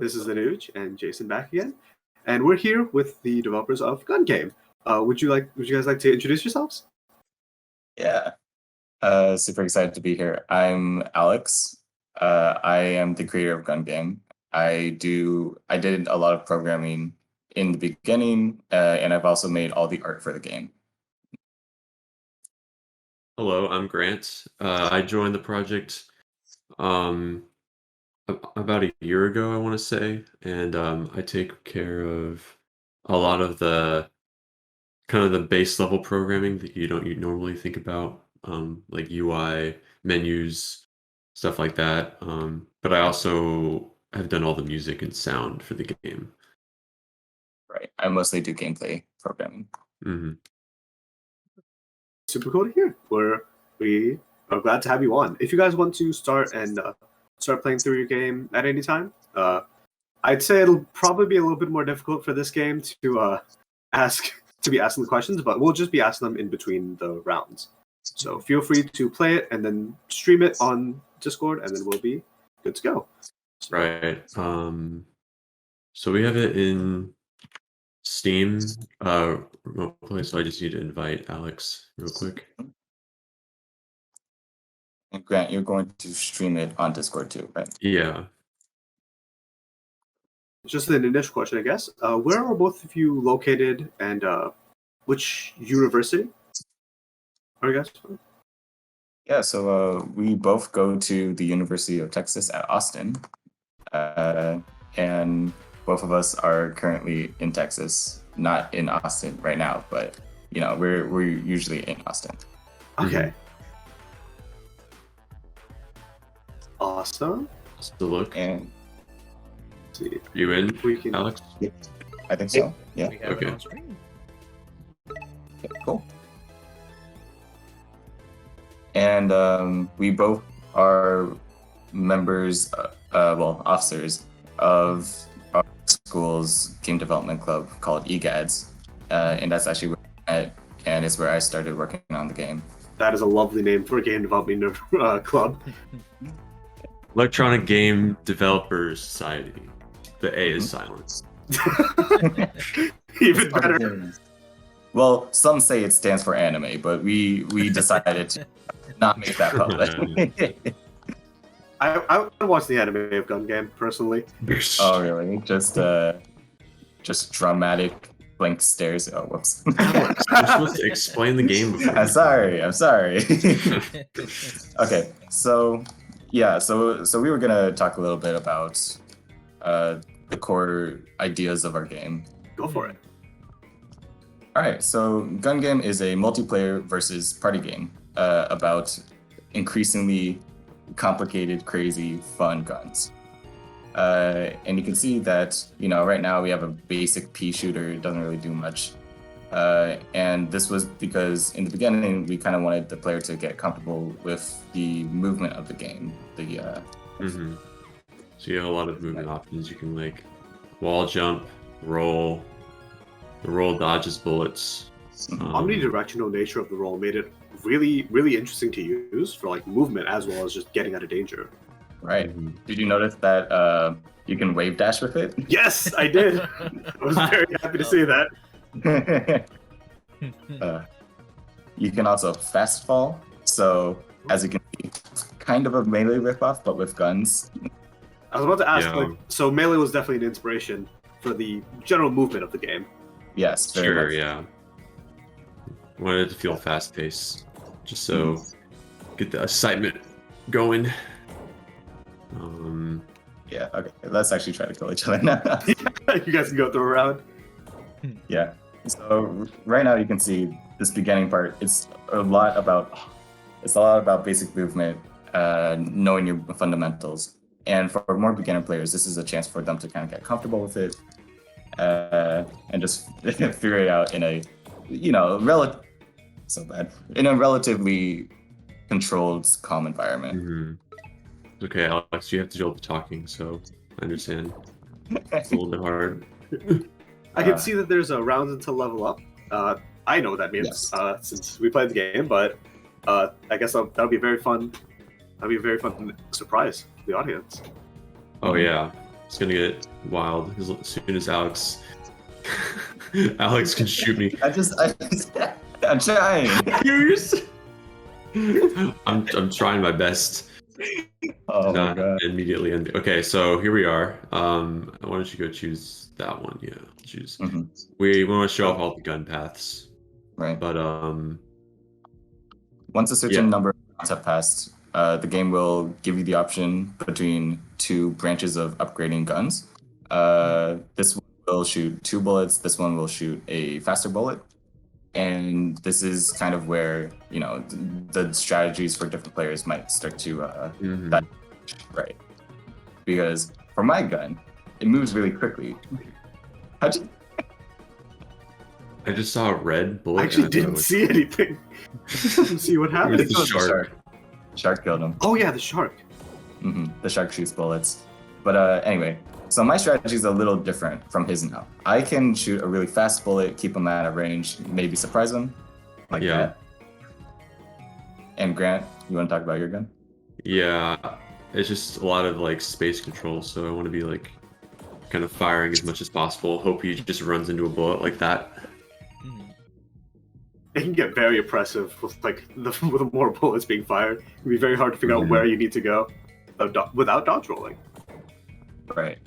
This is Anuj and Jason back again, and we're here with the developers of Gun Game. Would you guys like to introduce yourselves? Yeah, super excited to be here. I'm Alex. I am the creator of Gun Game. I did a lot of programming in the beginning, and I've also made all the art for the game. Hello, I'm Grant. I joined the project about a year ago, I want to say, and I take care of a lot of the kind of the base level programming that you normally think about, like UI, menus, stuff like that. But I also have done all the music and sound for the game. Right. I mostly do gameplay programming. Mm-hmm. Super cool to hear. We are glad to have you on. If you guys want to start playing through your game at any time, I'd say it'll probably be a little bit more difficult for this game to be asking the questions, but we'll just be asking them in between the rounds. So feel free to play it and then stream it on Discord, and then we'll be good to go. Right. So we have it in Steam remote play, so I just need to invite Alex real quick. And Grant, you're going to stream it on Discord too, right? Yeah. Just an initial question, I guess. Where are both of you located, and which university are you guys from? Yeah, so we both go to the University of Texas at Austin, and both of us are currently in Texas, not in Austin right now, but we're usually in Austin. Okay. Awesome. Just to look. And See, you in, we can. Alex? I think so. Yeah. We have Okay. it on screen. Okay, cool. And we both are members, officers of our school's game development club called EGADS, and that's actually where I met, and it's where I started working on the game. That is a lovely name for a game development club. Electronic Game Developers Society. The A is silent. Even better. Well, some say it stands for anime, but we decided to not make that public. I would watch the anime of Gun Game personally. Oh, really? Just dramatic blank stares. Oh, whoops. Alex, you're supposed to explain the game before. I'm sorry. Okay, so yeah, so we were gonna talk a little bit about the core ideas of our game. Go for it. All right, so Gun Game is a multiplayer versus party game about increasingly complicated, crazy, fun guns. And you can see that, right now we have a basic pea shooter. It doesn't really do much. And this was because in the beginning, we kind of wanted the player to get comfortable with the movement of the game. So you have a lot of movement options. You can wall jump, roll. The roll dodges bullets. The omnidirectional nature of the roll made it really, really interesting to use for movement as well as just getting out of danger. Right. Did you notice that you can wave dash with it? Yes, I did. I was very happy to see that. You can also fast fall. So as you can see, it's kind of a melee ripoff, but with guns. I was about to ask, so melee was definitely an inspiration for the general movement of the game. Yes, very Sure, much. yeah. Wanted it to feel fast paced, just so get the excitement going. Yeah, okay. Let's actually try to kill each other now. You guys can go through a round. Yeah. So right now you can see this beginning part. It's a lot about basic movement, knowing your fundamentals. And for more beginner players, this is a chance for them to kind of get comfortable with it, and just figure it out in a, in a relatively controlled, calm environment. Okay, Alex, you have to do all the talking, so I understand. It's a little bit hard. I can see that there's a round until level up. I know what that means, Yes. since we played the game, but I guess that'll be very fun. That'll be a very fun surprise for the audience. Oh yeah. It's gonna get wild as soon as Alex can shoot me. I'm trying. I'm trying my best. Oh my Not god. immediately end. Okay, so here we are. Why don't you go choose that one? Yeah, choose. Mhm. We want to show off all the gun paths, Right. but Once a certain number of rounds have passed, the game will give you the option between two branches of upgrading guns. This one will shoot 2 bullets. This one will shoot a faster bullet. And this is kind of where, the strategies for different players might start to right. Because for my gun, it moves really quickly. I just saw a red bullet. I actually didn't see anything. Didn't see what It happened. was the shark. Shark killed him. Oh yeah, the shark. The shark shoots bullets. But anyway, so my strategy is a little different from his now. I can shoot a really fast bullet, keep him at a range, maybe surprise him, like that. And Grant, you want to talk about your gun? Yeah, it's just a lot of like space control, so I want to be like kind of firing as much as possible. Hope he just runs into a bullet like that. It can get very oppressive with with more bullets being fired. It can be very hard to figure out where you need to go without dodge rolling. Right.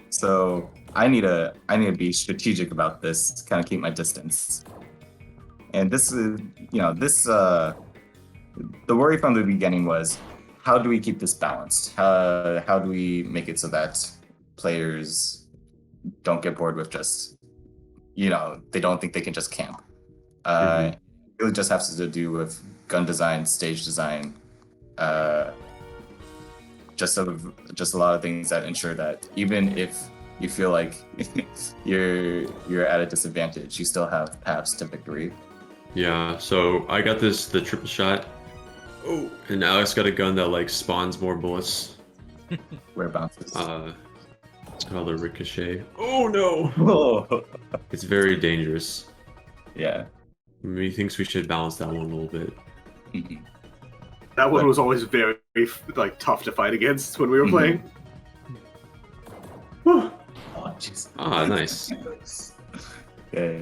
So I need to be strategic about this, kind of keep my distance. And this is, the worry from the beginning was, how do we keep this balanced? How do we make it so that players don't get bored with just, they don't think they can just camp. It really just has to do with gun design, stage design, just a lot of things that ensure that even if you feel like you're at a disadvantage, you still have paths to victory. Yeah, so I got the triple shot. Oh, and Alex got a gun that like spawns more bullets. Where it bounces. It's called a ricochet. Oh no! Oh. It's very dangerous. Yeah. He thinks we should balance that one a little bit. That one was always very tough to fight against when we were playing. Oh, jeez. Ah, nice. Yeah.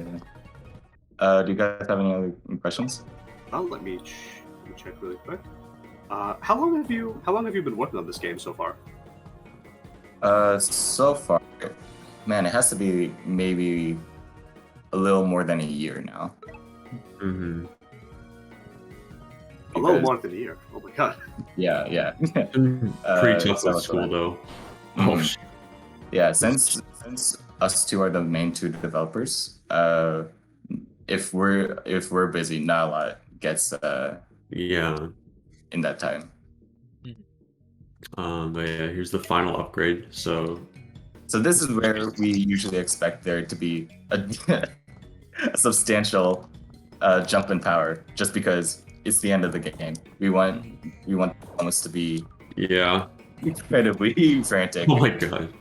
Do you guys have any other questions? Well, let me check really quick. How long have you been working on this game so far? So far, man, it has to be maybe a little more than a year now. A little more than a year. Oh my god. Yeah. Pretty tough with school though. Oh shit. Yeah, since us two are the main two developers, if we're busy, not a lot gets in that time. But yeah, here's the final upgrade. So this is where we usually expect there to be a substantial jump in power, just because it's the end of the game. We want almost to be incredibly frantic. Oh my god.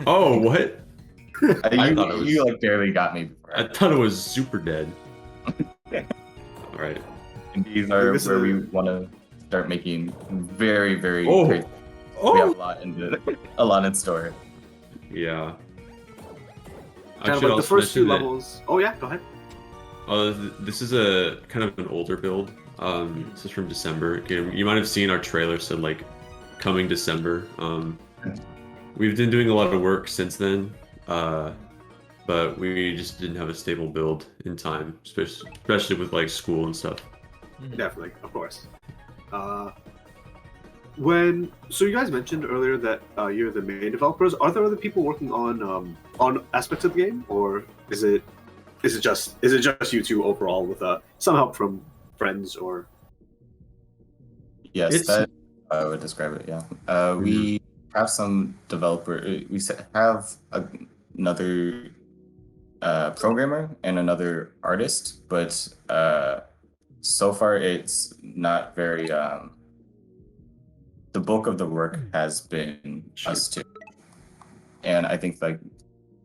Oh, what? You like barely got me before. I thought it was super dead. All right. And these are where we want to start making very, very crazy. Oh. We have a lot in store. Yeah. Kind of the first few levels. Oh yeah, go ahead. This is a kind of an older build. This is from December. You might have seen our trailer said like coming December. We've been doing a lot of work since then, but we just didn't have a stable build in time, especially with like school and stuff. Definitely, of course. So you guys mentioned earlier that you're the main developers. Are there other people working on aspects of the game, or is it just you two overall with some help from friends or? Yes, that I would describe it. Yeah, we have some developer. We have another programmer and another artist, but so far it's not very. The bulk of the work has been us two, and I think like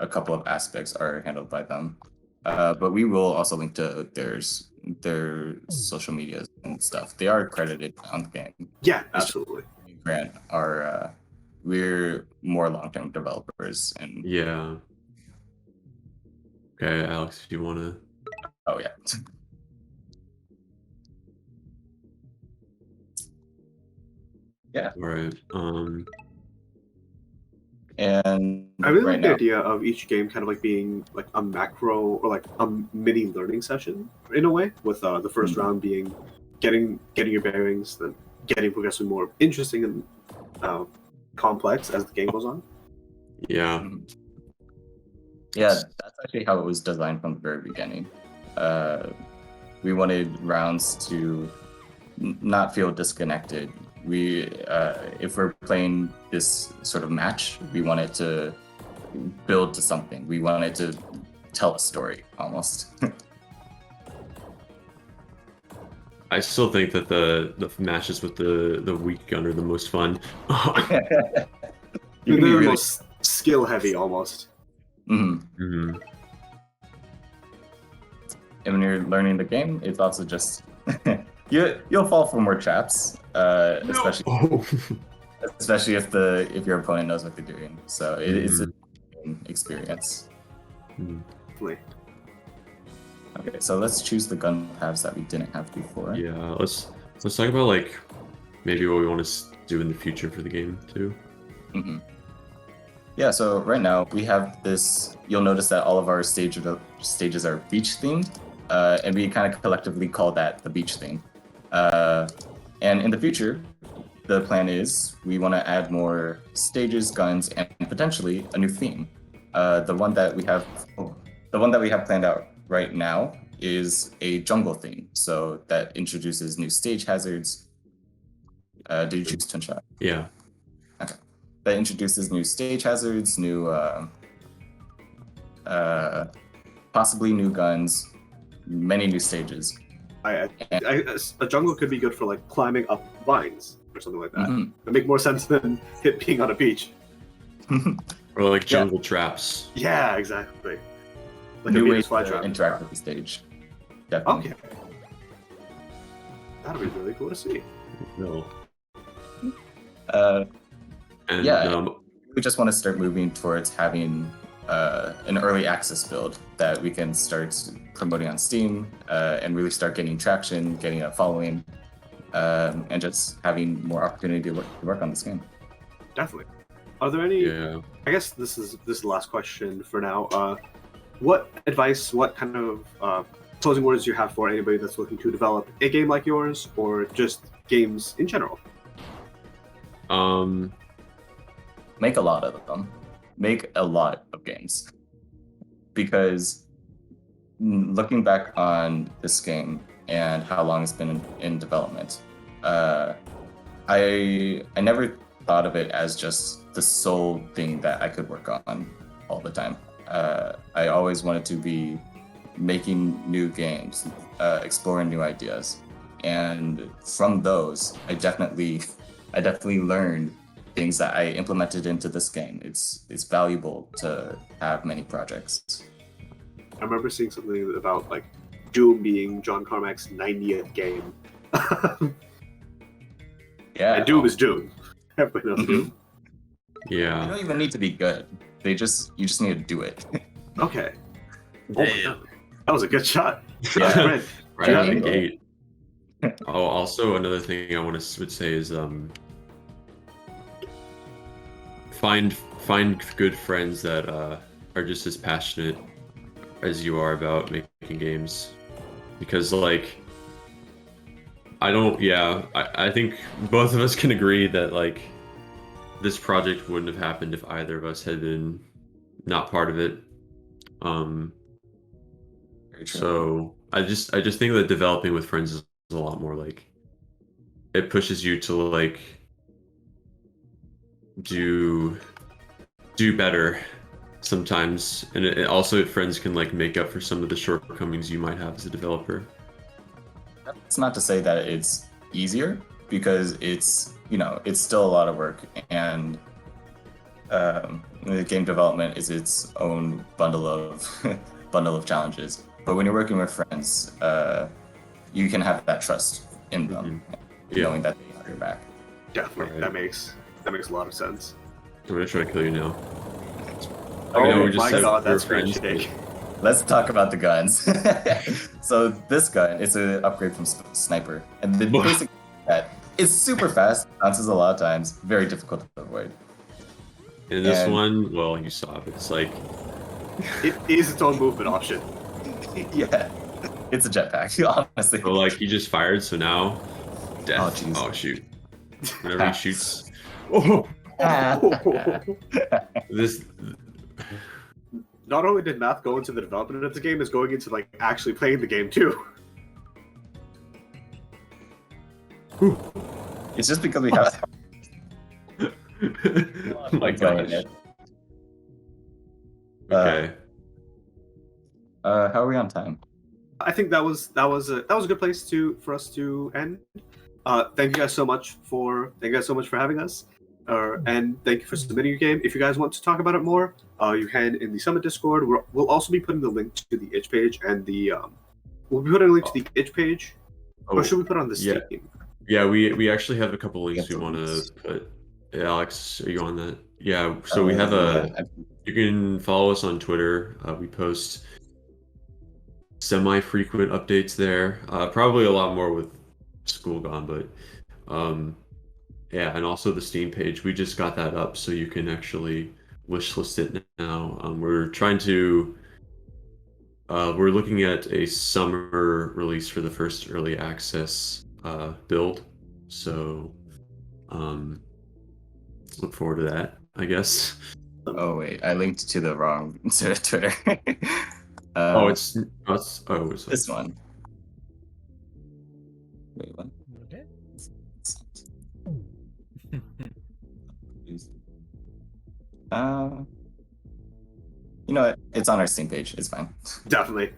a couple of aspects are handled by them. But we will also link to their social medias and stuff. They are credited on the game. Yeah, absolutely. Grant we're more long-term developers, and Yeah. Okay, Alex, if you want to. oh yeah. Yeah, All right. and I really right like the now, idea of each game kind of like being like a macro or like a mini learning session in a way, with the first round being getting your bearings, then getting progressively more interesting and complex as the game goes on. Yeah. yeah, that's actually how it was designed from the very beginning. We wanted rounds to not feel disconnected. We, if we're playing this sort of match, we want it to build to something. We want it to tell a story, almost. I still think that the matches with the weak gun are the most fun. You They're can be the really. most skill heavy almost. Mhm. Mhm. And when you're learning the game, it's also just you'll fall for more traps, especially Oh. especially if your opponent knows what they're doing. So it's Mhm. an experience. Mhm. Definitely. Okay, so let's choose the gun paths that we didn't have before. Yeah, let's talk about like maybe what we want to do in the future for the game too. hmm Yeah, so right now we have this. You'll notice that all of our stages are beach themed, and we kind of collectively call that the beach theme. And in the future, the plan is we want to add more stages, guns, and potentially a new theme. The one that we have planned out right now is a jungle theme. So that introduces new stage hazards. Did you choose Twin Shot? Yeah. Okay. That introduces new stage hazards, new possibly new guns, many new stages. A jungle could be good for like climbing up vines or something like that. Mhm. It'd make more sense than it being on a beach. Or like Yeah. jungle traps. Yeah, exactly. Like New a ways Venus fly to trap. interact with the stage. Definitely. Okay. That'll be really cool to see. No. And Yeah. We just want to start moving towards having an early access build that we can start promoting on Steam and really start getting traction, getting a following, and just having more opportunity to work on this game. Definitely. Are there any? Yeah. I guess this is the last question for now. What advice? What kind of closing words do you have for anybody that's looking to develop a game like yours, or just games in general? Make a lot of them. Make a lot of games. Because looking back on this game and how long it's been in development, I never thought of it as just the sole thing that I could work on all the time. I always wanted to be making new games, exploring new ideas, and from those, I definitely learned things that I implemented into this game. It's valuable to have many projects. I remember seeing something about like Doom being John Carmack's 90th game. Yeah, And Doom is Doom. Everybody knows Doom. You Yeah. don't even need to be good. You just need to do it. Okay. Oh my God. That was a good shot. Yeah. Right. Right out the Yeah. gate. Oh, also another thing I would say is find good friends that are just as passionate as you are about making games, because like I think both of us can agree that like this project wouldn't have happened if either of us had been not part of it. Very true. So I just think that developing with friends is a lot more like, it pushes you to like do better sometimes, and it also friends can like make up for some of the shortcomings you might have as a developer. That's not to say that it's easier, because it's still a lot of work, and the game development is its own bundle of challenges. But when you're working with friends, you can have that trust in them, Yeah. knowing that they have your back. Definitely. Right. That makes a lot of sense. I'm gonna try to kill you now. Oh I know we just my said god, we were that's pretty friends, shitty. Let's talk about the guns. So this gun, it's an upgrade from sniper, and the basic that is super fast, bounces a lot of times, very difficult to avoid. In this And- one, well, you saw it. It's like, It is its own movement option. Yeah, it's a jetpack, honestly. oh, like he just fired, so now death. Oh, jeez. Oh shoot! Whenever he shoots, oh, this. Not only did math go into the development of the game, is going into like actually playing the game too. It's just because we have. Oh my gosh. Okay. How are we on time? I think that was a good place for us to end. Thank you guys so much for having us, and thank you for submitting your game. If you guys want to talk about it more, you can in the Summit Discord. We'll also be putting the link to the itch page and the we'll be putting a link to the itch page, or should we put it on the Steam? Yeah, we actually have a couple links we Yes, want please. to put. Alex, are you on that? Yeah, so we have you can follow us on Twitter. We post semi-frequent updates there. Probably a lot more with school gone, but yeah, and also the Steam page. We just got that up, so you can actually wishlist it now. We're trying to. We're looking at a summer release for the first early access build, so look forward to that, I guess. Oh wait, I linked to the wrong Twitter. It's this one. Wait, what? Okay. You know what? It's on our Steam page. It's fine. Definitely.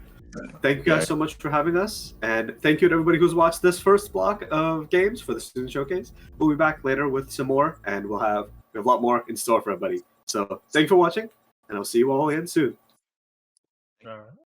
Thank you guys so much for having us, and thank you to everybody who's watched this first block of games for the Student Showcase. We'll be back later with some more, and we have a lot more in store for everybody. So thank you for watching, and I'll see you all again soon. All right.